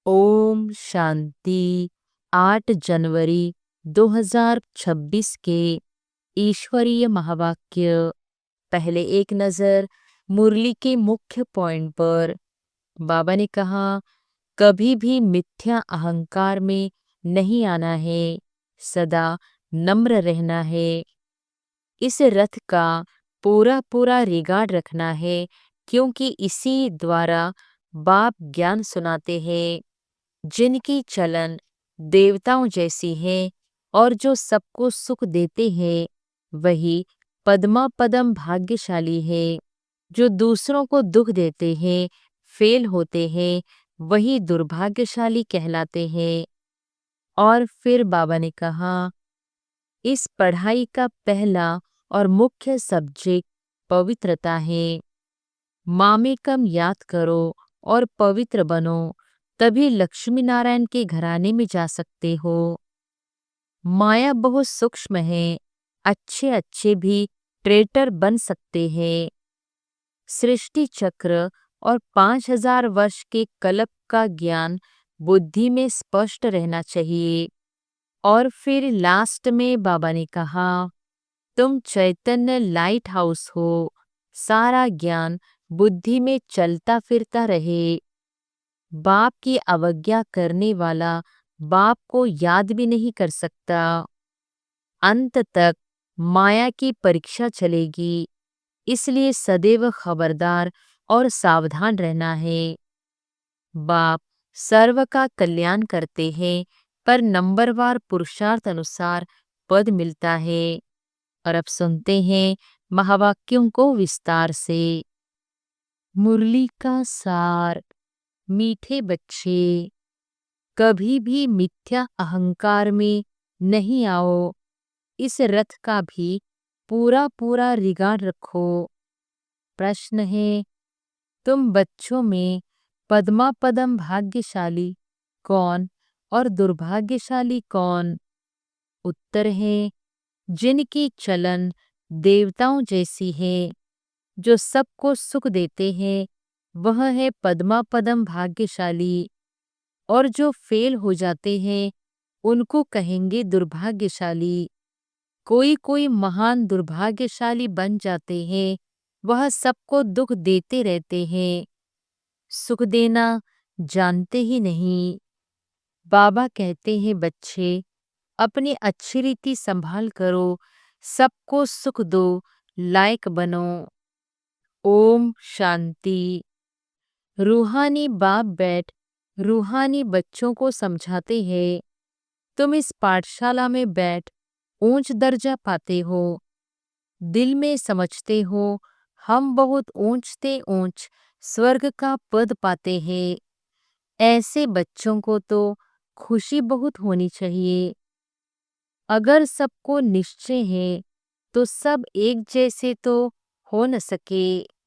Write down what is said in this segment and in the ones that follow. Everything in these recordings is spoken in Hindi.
ओम शांति। 8 जनवरी 2026 के ईश्वरीय महावाक्य। पहले एक नजर मुरली के मुख्य पॉइंट पर। बाबा ने कहा, कभी भी मिथ्या अहंकार में नहीं आना है, सदा नम्र रहना है। इस रथ का पूरा पूरा रिगार्ड रखना है, क्योंकि इसी द्वारा बाप ज्ञान सुनाते हैं, जिनकी चलन देवताओं जैसी है और जो सबको सुख देते हैं, वही पद्मा पदम भाग्यशाली है। जो दूसरों को दुख देते हैं, फेल होते हैं, वही दुर्भाग्यशाली कहलाते हैं। और फिर बाबा ने कहा, इस पढ़ाई का पहला और मुख्य सब्जेक्ट पवित्रता है। मामेकम याद करो और पवित्र बनो, तभी लक्ष्मी नारायण के घराने में जा सकते हो। माया बहुत सूक्ष्म है, अच्छे अच्छे भी ट्रेटर बन सकते हैं। सृष्टि चक्र और 5000 वर्ष के कल्प का ज्ञान बुद्धि में स्पष्ट रहना चाहिए। और फिर लास्ट में बाबा ने कहा, तुम चैतन्य लाइट हाउस हो, सारा ज्ञान बुद्धि में चलता फिरता रहे। बाप की अवज्ञा करने वाला बाप को याद भी नहीं कर सकता। अंत तक माया की परीक्षा चलेगी, इसलिए सदैव खबरदार और सावधान रहना है। बाप सर्व का कल्याण करते हैं, पर नंबरवार पुरुषार्थ अनुसार पद मिलता है। और अब सुनते हैं महावाक्यों को विस्तार से। मुरली का सार। मीठे बच्चे, कभी भी मिथ्या अहंकार में नहीं आओ। इस रथ का भी पूरा पूरा रिगार्ड रखो। प्रश्न है, तुम बच्चों में पद्मा पदम भाग्यशाली कौन और दुर्भाग्यशाली कौन? उत्तर है, जिनकी चलन देवताओं जैसी है, जो सबको सुख देते हैं, वह है पद्मा पदम भाग्यशाली। और जो फेल हो जाते हैं, उनको कहेंगे दुर्भाग्यशाली। कोई कोई महान दुर्भाग्यशाली बन जाते हैं, वह सबको दुख देते रहते हैं, सुख देना जानते ही नहीं। बाबा कहते हैं, बच्चे अपनी अच्छी रीति संभाल करो, सबको सुख दो, लायक बनो। ओम शांति। रूहानी बाप बैठ रूहानी बच्चों को समझाते हैं, तुम इस पाठशाला में बैठ ऊंच दर्जा पाते हो। दिल में समझते हो, हम बहुत ऊंच से ऊंच स्वर्ग का पद पाते हैं। ऐसे बच्चों को तो खुशी बहुत होनी चाहिए। अगर सबको निश्चय है, तो सब एक जैसे तो हो न सके।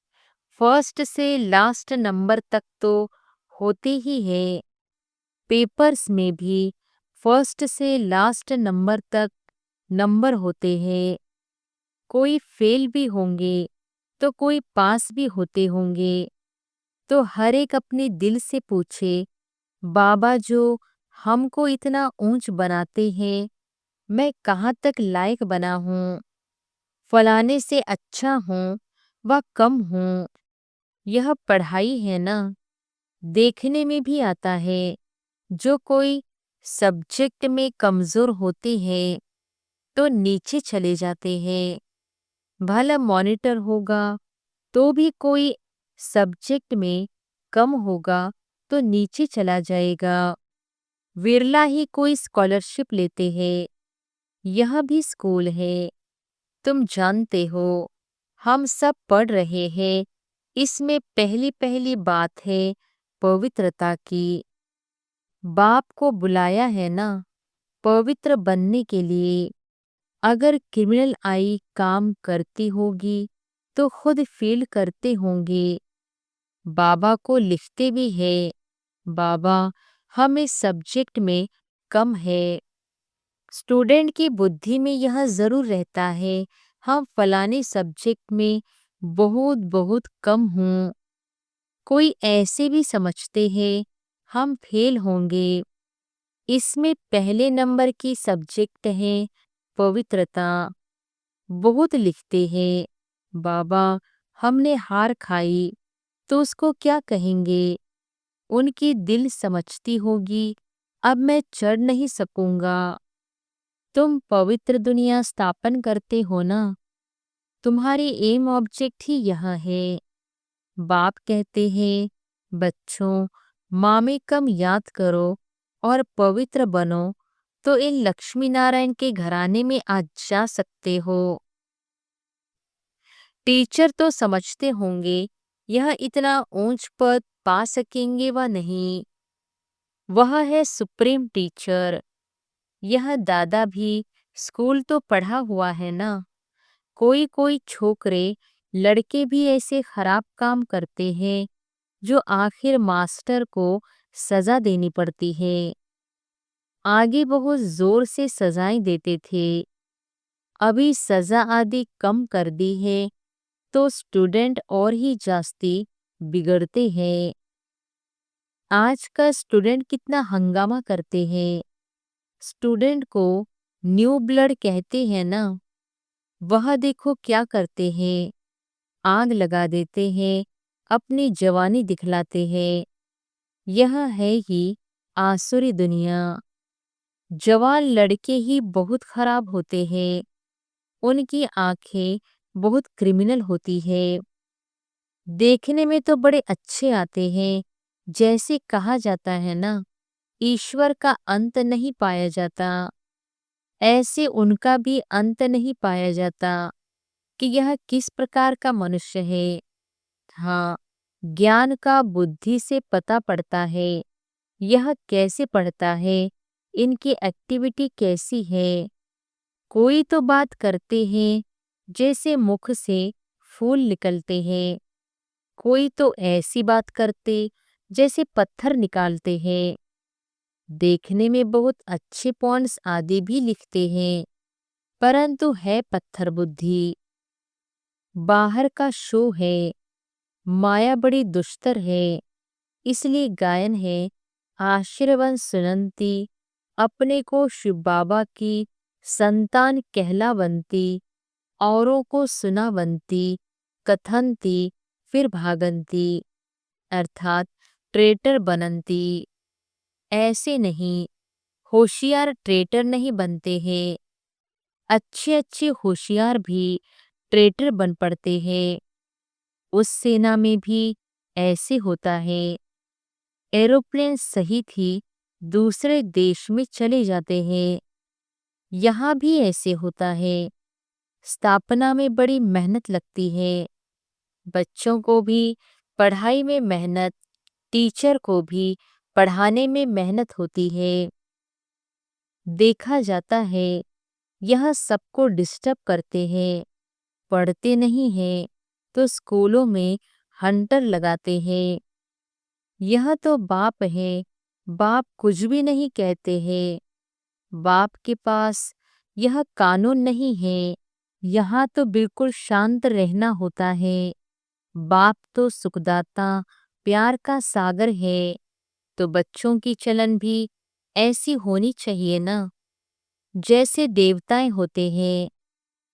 फर्स्ट से लास्ट नंबर तक तो होते ही है। पेपर्स में भी फर्स्ट से लास्ट नंबर तक नंबर होते हैं। कोई फेल भी होंगे तो कोई पास भी होते होंगे। तो हर एक अपने दिल से पूछे, बाबा जो हमको इतना ऊंच बनाते हैं, मैं कहाँ तक लायक बना हूँ? फलाने से अच्छा हूँ व कम हूँ? यह पढ़ाई है ना। देखने में भी आता है, जो कोई सब्जेक्ट में कमजोर होते हैं तो नीचे चले जाते हैं। भला मॉनिटर होगा तो भी कोई सब्जेक्ट में कम होगा तो नीचे चला जाएगा। विरला ही कोई स्कॉलरशिप लेते हैं। यह भी स्कूल है, तुम जानते हो। हम सब पढ़ रहे हैं। इसमें पहली पहली बात है पवित्रता की। बाप को बुलाया है ना, पवित्र बनने के लिए। अगर क्रिमिनल आई काम करती होगी तो खुद फील करते होंगे। बाबा को लिखते भी है, बाबा हम इस सब्जेक्ट में कम है। स्टूडेंट की बुद्धि में यह जरूर रहता है, हम फलाने सब्जेक्ट में बहुत बहुत कम हूँ। कोई ऐसे भी समझते हैं, हम फेल होंगे। इसमें पहले नंबर की सब्जेक्ट है पवित्रता। बहुत लिखते हैं, बाबा हमने हार खाई तो उसको क्या कहेंगे? उनकी दिल समझती होगी, अब मैं चढ़ नहीं सकूंगा। तुम पवित्र दुनिया स्थापन करते हो ना, तुम्हारी एम ऑब्जेक्ट ही यह है। बाप कहते हैं, बच्चों माँ में कम याद करो और पवित्र बनो तो इन लक्ष्मी नारायण के घराने में आज जा सकते हो। टीचर तो समझते होंगे यह इतना ऊंच पद पा सकेंगे व नहीं। वह है सुप्रीम टीचर। यह दादा भी स्कूल तो पढ़ा हुआ है ना। कोई कोई छोकरे लड़के भी ऐसे खराब काम करते हैं जो आखिर मास्टर को सजा देनी पड़ती है। आगे बहुत जोर से सजाएं देते थे, अभी सजा आदि कम कर दी है तो स्टूडेंट और ही जास्ती बिगड़ते हैं। आज का स्टूडेंट कितना हंगामा करते हैं। स्टूडेंट को न्यू ब्लड कहते हैं ना, वह देखो क्या करते हैं, आग लगा देते हैं, अपनी जवानी दिखलाते हैं। यह है ही आसुरी दुनिया। जवान लड़के ही बहुत खराब होते हैं, उनकी आंखें बहुत क्रिमिनल होती है। देखने में तो बड़े अच्छे आते हैं, जैसे कहा जाता है ना, ईश्वर का अंत नहीं पाया जाता, ऐसे उनका भी अंत नहीं पाया जाता कि यह किस प्रकार का मनुष्य है। हाँ, ज्ञान का बुद्धि से पता पड़ता है। यह कैसे पढ़ता है, इनकी एक्टिविटी कैसी है। कोई तो बात करते हैं जैसे मुख से फूल निकलते हैं, कोई तो ऐसी बात करते जैसे पत्थर निकालते हैं। देखने में बहुत अच्छे पॉइंट्स आदि भी लिखते हैं, परंतु है पत्थर बुद्धि। बाहर का शो है, माया बड़ी दुष्टर है। इसलिए गायन है, आशीर्वाद सुनंती अपने को शिव बाबा की संतान कहलावंती, औरों को सुनावंती, कथनती फिर भागंती, अर्थात ट्रेटर बनंती। ऐसे नहीं, होशियार ट्रेटर नहीं बनते हैं, अच्छे अच्छे होशियार भी ट्रेटर बन पड़ते हैं। उस सेना में भी ऐसे होता है। एरोप्लेन सही थी दूसरे देश में चले जाते हैं, यहाँ भी ऐसे होता है। स्थापना में बड़ी मेहनत लगती है, बच्चों को भी पढ़ाई में मेहनत, टीचर को भी पढ़ाने में मेहनत होती है। देखा जाता है यह सबको डिस्टर्ब करते हैं, पढ़ते नहीं हैं तो स्कूलों में हंटर लगाते हैं। यह तो बाप है, बाप कुछ भी नहीं कहते हैं। बाप के पास यह कानून नहीं है, यहाँ तो बिल्कुल शांत रहना होता है। बाप तो सुखदाता, प्यार का सागर है, तो बच्चों की चलन भी ऐसी होनी चाहिए ना, जैसे देवताएं होते हैं।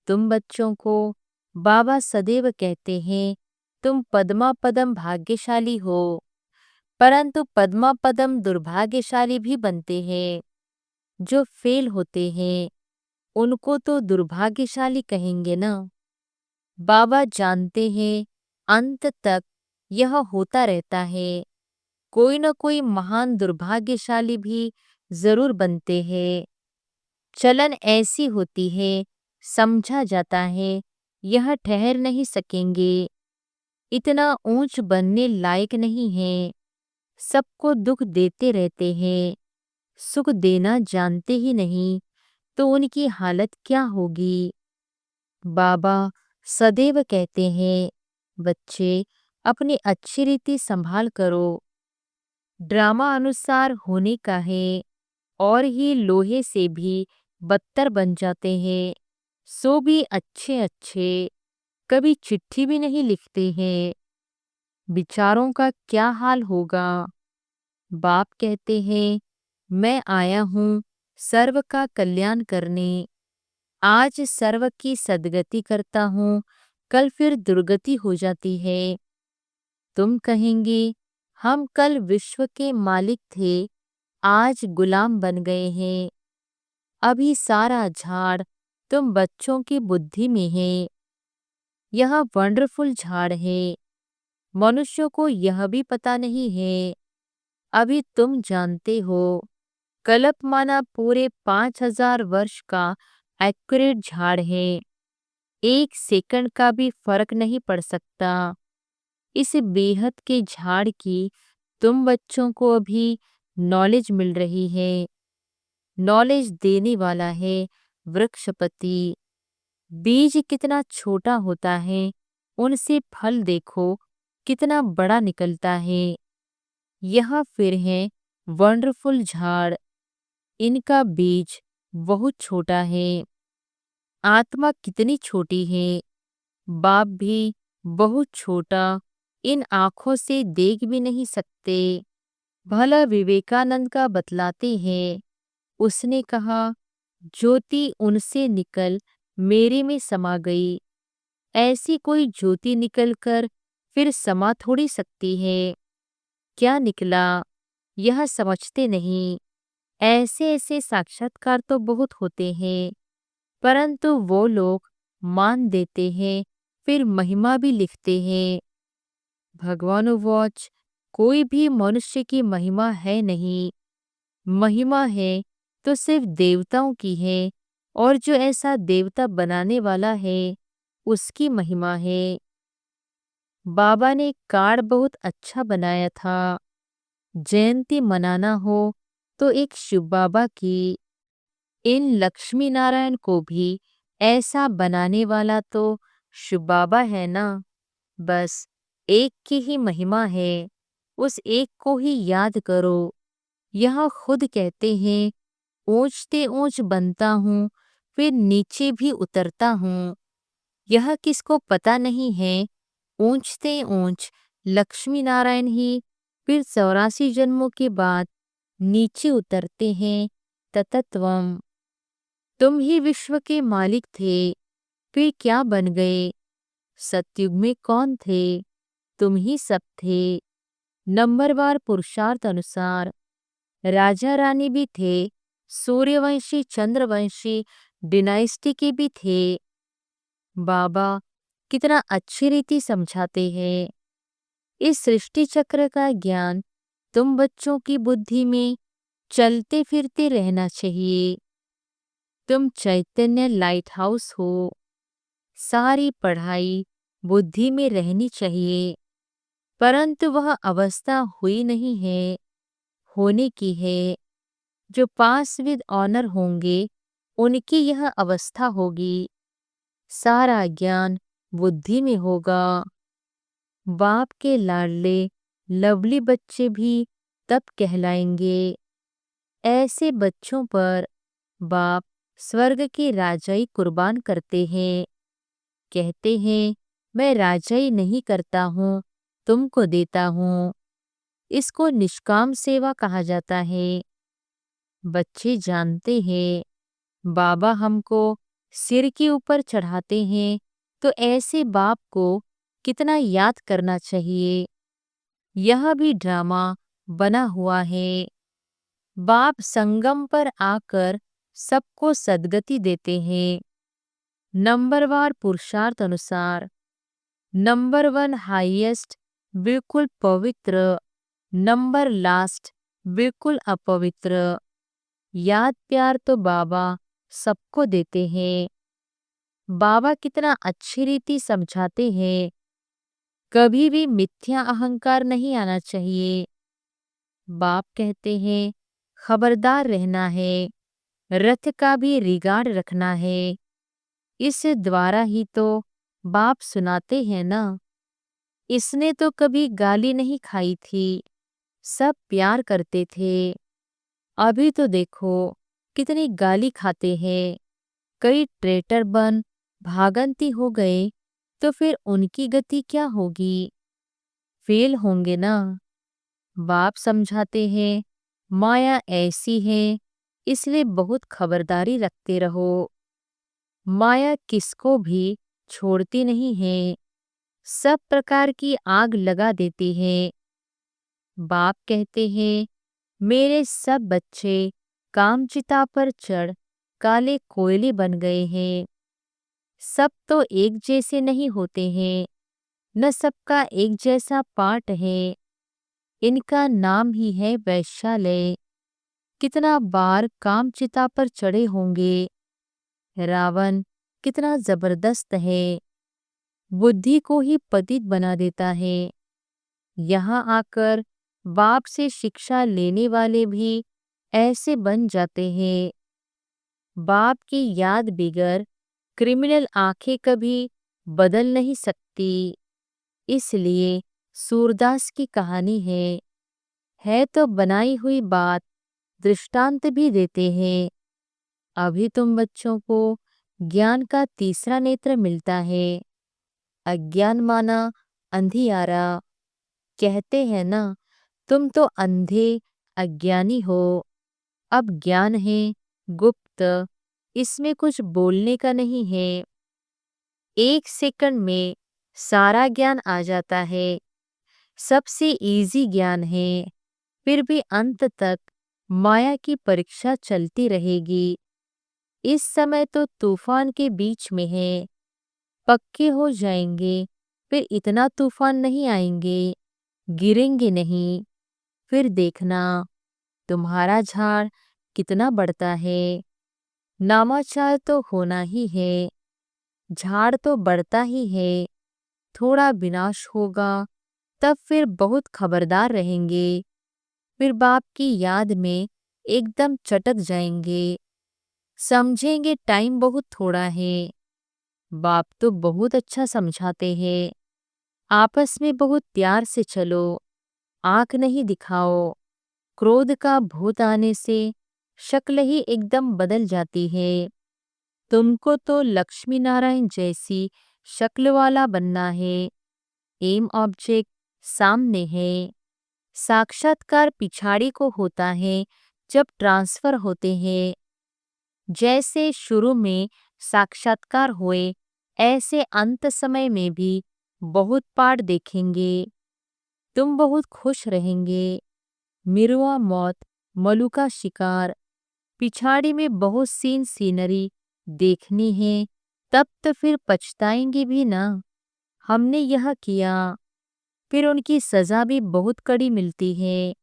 तुम बच्चों को बाबा सदैव कहते हैं, तुम पद्मा पदम भाग्यशाली हो, परंतु पद्मा पदम दुर्भाग्यशाली भी बनते हैं। जो फेल होते हैं उनको तो दुर्भाग्यशाली कहेंगे ना। बाबा जानते हैं अंत तक यह होता रहता है, कोई न कोई महान दुर्भाग्यशाली भी जरूर बनते हैं। चलन ऐसी होती है, समझा जाता है यह ठहर नहीं सकेंगे, इतना ऊंच बनने लायक नहीं है। सबको दुख देते रहते हैं, सुख देना जानते ही नहीं तो उनकी हालत क्या होगी। बाबा सदैव कहते हैं, बच्चे अपनी अच्छी रीति संभाल करो। ड्रामा अनुसार होने का है और ये लोहे से भी बदतर बन जाते हैं। सो भी अच्छे अच्छे कभी चिट्ठी भी नहीं लिखते हैं। बिचारों का क्या हाल होगा। बाप कहते हैं, मैं आया हूँ सर्व का कल्याण करने। आज सर्व की सद्गति करता हूँ, कल फिर दुर्गति हो जाती है। तुम कहेंगे, हम कल विश्व के मालिक थे, आज गुलाम बन गए हैं। अभी सारा झाड़ तुम बच्चों की बुद्धि में है। यह वंडरफुल झाड़ है। मनुष्यों को यह भी पता नहीं है। अभी तुम जानते हो, कल्प माना पूरे 5000 वर्ष का एक्यूरेट झाड़ है। एक सेकंड का भी फर्क नहीं पड़ सकता। इस बेहद के झाड़ की तुम बच्चों को अभी नॉलेज मिल रही है। नॉलेज देने वाला है वृक्षपति। बीज कितना छोटा होता है, उनसे फल देखो कितना बड़ा निकलता है। यह फिर है वंडरफुल झाड़। इनका बीज बहुत छोटा है। आत्मा कितनी छोटी है। बाप भी बहुत छोटा इन आँखों से देख भी नहीं सकते। भला विवेकानंद का बतलाते हैं। उसने कहा, ज्योति उनसे निकल मेरे में समा गई। ऐसी कोई ज्योति निकलकर फिर समा थोड़ी सकती है। क्या निकला, यह समझते नहीं। ऐसे ऐसे साक्षात्कार तो बहुत होते हैं, परंतु वो लोग मान देते हैं, फिर महिमा भी लिखते हैं। भगवानुवाच, कोई भी मनुष्य की महिमा है नहीं। महिमा है तो सिर्फ देवताओं की है, और जो ऐसा देवता बनाने वाला है उसकी महिमा है। बाबा ने कार्ड बहुत अच्छा बनाया था। जयंती मनाना हो तो एक शिव बाबा की। इन लक्ष्मी नारायण को भी ऐसा बनाने वाला तो शिव बाबा है ना। बस एक की ही महिमा है, उस एक को ही याद करो। यह खुद कहते हैं, ऊंचते ऊंच बनता हूँ, फिर नीचे भी उतरता हूँ। यह किसको पता नहीं है, ऊंचते ऊंच लक्ष्मी नारायण ही फिर 84 जन्मों के बाद नीचे उतरते हैं। ततत्वम। तुम ही विश्व के मालिक थे, फिर क्या बन गए। सतयुग में कौन थे, तुम ही सब थे। नंबरवार पुरुषार्थ अनुसार राजा रानी भी थे, सूर्यवंशी चंद्रवंशी डिनाइस्टी के भी थे। बाबा कितना अच्छी रीति समझाते हैं। इस सृष्टि चक्र का ज्ञान तुम बच्चों की बुद्धि में चलते फिरते रहना चाहिए। तुम चैतन्य लाइट हाउस हो। सारी पढ़ाई बुद्धि में रहनी चाहिए, परंतु वह अवस्था हुई नहीं है, होने की है। जो पास विद ऑनर होंगे उनकी यह अवस्था होगी। सारा ज्ञान बुद्धि में होगा। बाप के लाडले लवली बच्चे भी तब कहलाएंगे। ऐसे बच्चों पर बाप स्वर्ग की राजाई कुर्बान करते हैं। कहते हैं, मैं राजाई नहीं करता हूँ, तुमको देता हूँ। इसको निष्काम सेवा कहा जाता है। बच्चे जानते हैं, बाबा हमको सिर के ऊपर चढ़ाते हैं, तो ऐसे बाप को कितना याद करना चाहिए। यह भी ड्रामा बना हुआ है। बाप संगम पर आकर सबको सद्गति देते हैं। नंबरवार पुरुषार्थ अनुसार नंबर 1 हाईएस्ट बिल्कुल पवित्र, नंबर लास्ट बिल्कुल अपवित्र। याद प्यार तो बाबा सबको देते हैं। बाबा कितना अच्छी रीति समझाते हैं। कभी भी मिथ्या अहंकार नहीं आना चाहिए। बाप कहते हैं, खबरदार रहना है, रथ का भी रिगार्ड रखना है। इस द्वारा ही तो बाप सुनाते हैं ना। इसने तो कभी गाली नहीं खाई थी, सब प्यार करते थे। अभी तो देखो कितनी गाली खाते हैं। कई ट्रेटर बन भागंती हो गए, तो फिर उनकी गति क्या होगी। फेल होंगे ना। बाप समझाते हैं, माया ऐसी है, इसलिए बहुत खबरदारी रखते रहो। माया किसको भी छोड़ती नहीं है, सब प्रकार की आग लगा देती है। बाप कहते हैं, मेरे सब बच्चे कामचिता पर चढ़ काले कोयले बन गए हैं। सब तो एक जैसे नहीं होते हैं, न सबका एक जैसा पाठ है। इनका नाम ही है वैश्यालय। कितना बार कामचिता पर चढ़े होंगे। रावण कितना जबरदस्त है, बुद्धि को ही पतित बना देता है। यहाँ आकर बाप से शिक्षा लेने वाले भी ऐसे बन जाते हैं। बाप की याद बिगर क्रिमिनल आंखें कभी बदल नहीं सकती। इसलिए सूरदास की कहानी है तो बनाई हुई बात, दृष्टांत भी देते हैं। अभी तुम बच्चों को ज्ञान का तीसरा नेत्र मिलता है। अज्ञान माना अंधियारा। कहते हैं ना, तुम तो अंधे अज्ञानी हो। अब ज्ञान है गुप्त, इसमें कुछ बोलने का नहीं है। 1 सेकंड में सारा ज्ञान आ जाता है। सबसे इजी ज्ञान है। फिर भी अंत तक माया की परीक्षा चलती रहेगी। इस समय तो तूफान के बीच में है, पक्के हो जाएंगे, फिर इतना तूफान नहीं आएंगे, गिरेंगे नहीं। फिर देखना तुम्हारा झाड़ कितना बढ़ता है। नामाचार तो होना ही है, झाड़ तो बढ़ता ही है। थोड़ा विनाश होगा, तब फिर बहुत खबरदार रहेंगे। फिर बाप की याद में एकदम चटक जाएंगे। समझेंगे टाइम बहुत थोड़ा है। बाप तो बहुत अच्छा समझाते हैं। आपस में बहुत प्यार से चलो, आंख नहीं दिखाओ। क्रोध का भूत आने से शक्ल ही एकदम बदल जाती है। तुमको तो लक्ष्मी नारायण जैसी शक्ल वाला बनना है। एम ऑब्जेक्ट सामने है। साक्षात्कार पिछाड़ी को होता है जब ट्रांसफर होते हैं। जैसे शुरू में साक्षात्कार हुए, ऐसे अंत समय में भी बहुत पाठ देखेंगे। तुम बहुत खुश रहेंगे। मिरुआ मौत, मलू का शिकार, पिछाड़ी में बहुत सीनरी देखनी है। तब तो फिर पछताएंगे भी ना, हमने यह किया। फिर उनकी सजा भी बहुत कड़ी मिलती है।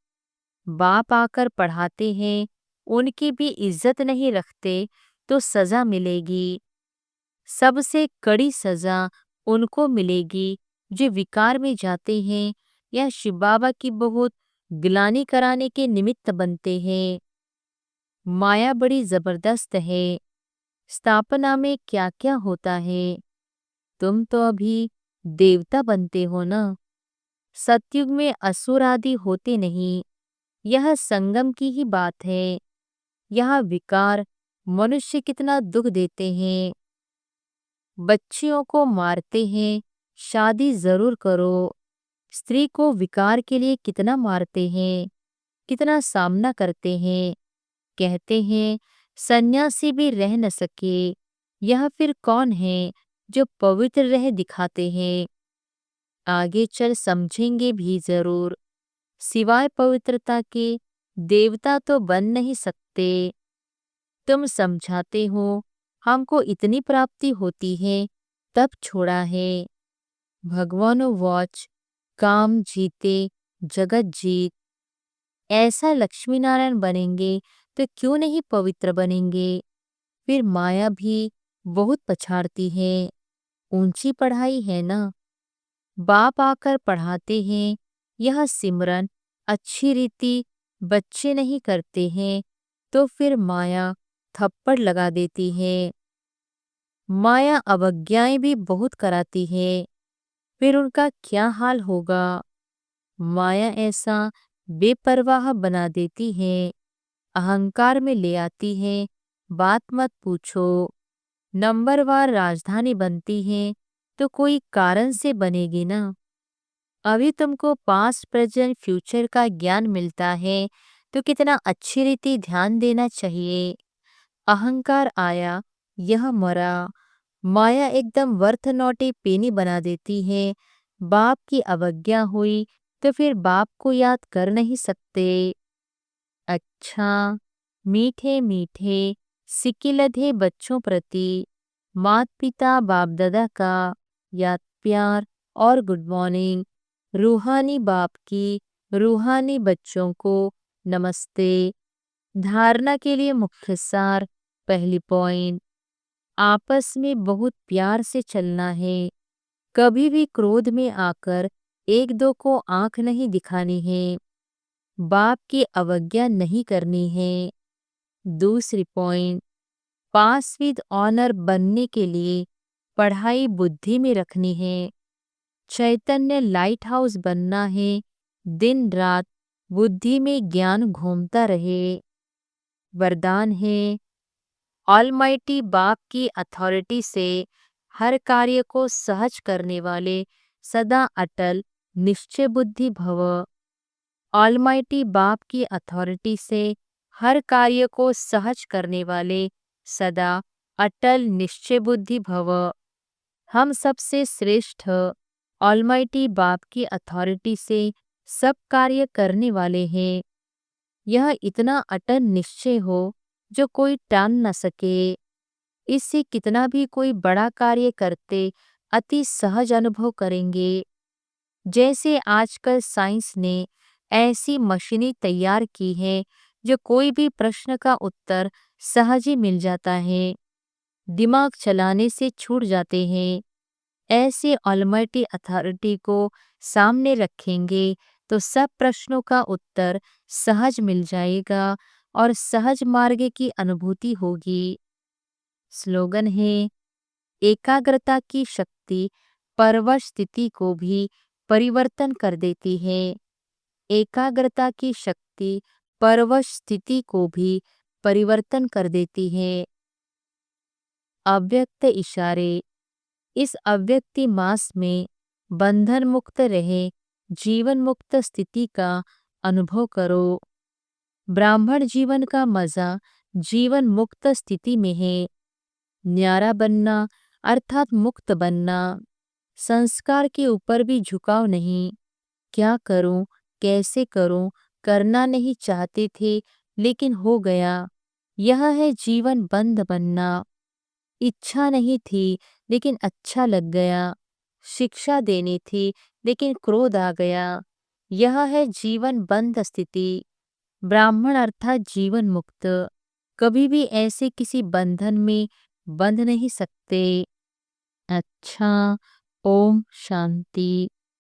बाप आकर पढ़ाते हैं, उनकी भी इज्जत नहीं रखते तो सजा मिलेगी। सबसे कड़ी सजा उनको मिलेगी जो विकार में जाते हैं या शिव बाबा की बहुत गिलानी कराने के निमित्त बनते हैं। माया बड़ी जबरदस्त है। स्थापना में क्या क्या होता है। तुम तो अभी देवता बनते हो ना। सतयुग में असुर आदि होते नहीं। यह संगम की ही बात है। यहाँ विकार मनुष्य कितना दुख देते हैं। बच्चियों को मारते हैं, शादी जरूर करो। स्त्री को विकार के लिए कितना मारते हैं, कितना सामना करते हैं। कहते हैं सन्यासी भी रह न सके। यह फिर कौन है जो पवित्र रह दिखाते हैं। आगे चल समझेंगे भी जरूर। सिवाय पवित्रता के देवता तो बन नहीं सकते। तुम समझाते हो हमको इतनी प्राप्ति होती है, तब छोड़ा है। भगवानो वॉच, काम जीते जगत जीत। ऐसा लक्ष्मी नारायण बनेंगे तो क्यों नहीं पवित्र बनेंगे। फिर माया भी बहुत पछाड़ती है। ऊंची पढ़ाई है ना। बाप आकर पढ़ाते हैं, यह सिमरन अच्छी रीति बच्चे नहीं करते हैं तो फिर माया थप्पड़ लगा देती है। माया अवज्ञाएं भी बहुत कराती है। फिर उनका क्या हाल होगा। माया ऐसा बेपरवाह बना देती है, अहंकार में ले आती है। बात मत पूछो। नंबरवार राजधानी बनती है तो कोई कारण से बनेगी ना। अभी तुमको पास्ट प्रेजेंट फ्यूचर का ज्ञान मिलता है तो कितना अच्छी रीति ध्यान देना चाहिए। अहंकार आया, यह मरा। माया एकदम वर्थ नॉटी पेनी बना देती है। बाप की अवज्ञा हुई तो फिर बाप को याद कर नहीं सकते। अच्छा, मीठे मीठे सिकिलधे बच्चों प्रति माता पिता बाप दादा का याद प्यार और गुड मॉर्निंग। रूहानी बाप की रूहानी बच्चों को नमस्ते। धारणा के लिए मुख्य सार। पहली पॉइंट, आपस में बहुत प्यार से चलना है। कभी भी क्रोध में आकर एक दो को आंख नहीं दिखानी है। बाप की अवज्ञा नहीं करनी है। दूसरी पॉइंट, पास विद ऑनर बनने के लिए पढ़ाई बुद्धि में रखनी है। चैतन्य लाइट हाउस बनना है। दिन रात बुद्धि में ज्ञान घूमता रहे। वरदान है, ऑलमाइटी बाप की अथॉरिटी से हर कार्य को सहज करने वाले सदा अटल निश्चय बुद्धि भव। ऑलमाइटी बाप की अथॉरिटी से हर कार्य को सहज करने वाले सदा अटल निश्चय बुद्धि भव। हम सबसे श्रेष्ठ ऑलमाइटी बाप की अथॉरिटी से सब कार्य करने वाले हैं। यह इतना अटल निश्चय हो जो कोई टाल न सके। इससे कितना भी कोई बड़ा कार्य करते अति सहज अनुभव करेंगे। जैसे आजकल साइंस ने ऐसी मशीनें तैयार की है जो कोई भी प्रश्न का उत्तर सहज ही मिल जाता है, दिमाग चलाने से छूट जाते हैं। ऐसे ऑलमाइटी अथॉरिटी को सामने रखेंगे तो सब प्रश्नों का उत्तर सहज मिल जाएगा और सहज मार्ग की अनुभूति होगी। स्लोगन है, एकाग्रता की शक्ति परवश स्थिति को भी परिवर्तन कर देती है। एकाग्रता की शक्ति परवश स्थिति को भी परिवर्तन कर देती है। अव्यक्त इशारे। इस अव्यक्ति मास में बंधन मुक्त रहे जीवन मुक्त स्थिति का अनुभव करो। ब्राह्मण जीवन का मजा जीवन मुक्त स्थिति में है। न्यारा बनना अर्थात मुक्त बनना। संस्कार के ऊपर भी झुकाव नहीं। क्या करूं, कैसे करूं, करना नहीं चाहते थे लेकिन हो गया। यह है जीवन बंध बनना। इच्छा नहीं थी लेकिन अच्छा लग गया। शिक्षा देनी थी लेकिन क्रोध आ गया। यह है जीवन बंध स्थिति। ब्राह्मण अर्थात जीवन मुक्त। कभी भी ऐसे किसी बंधन में बंध नहीं सकते। अच्छा, ओम शांति।